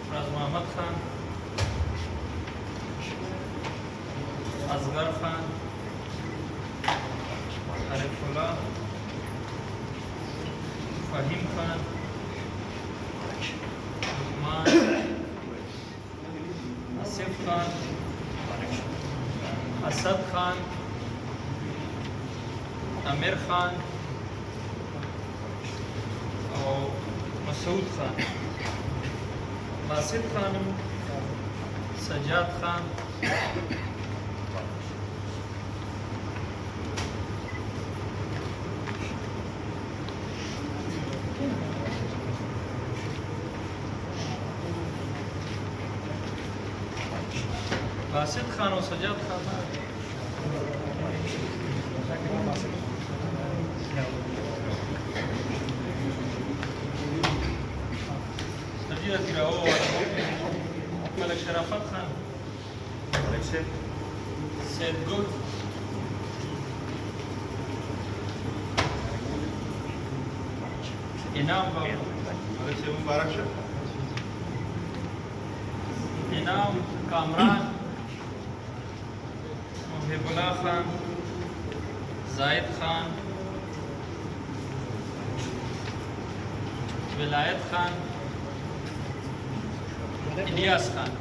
فراز محمد خان، اصغر خان، عارف الله، فهیم خان، لقمان، آصف خان، اسد خان، امیر خان او مسعود خان، باسط خانم، سجاد خان، باسط خان او سجاد خان. سجاد تراو ملک شرافت خان، سید گل، انعام بابا، مبارک شه. انعام کامران، محب الله خان، زاید خان، ولایت خان، الیاس خان.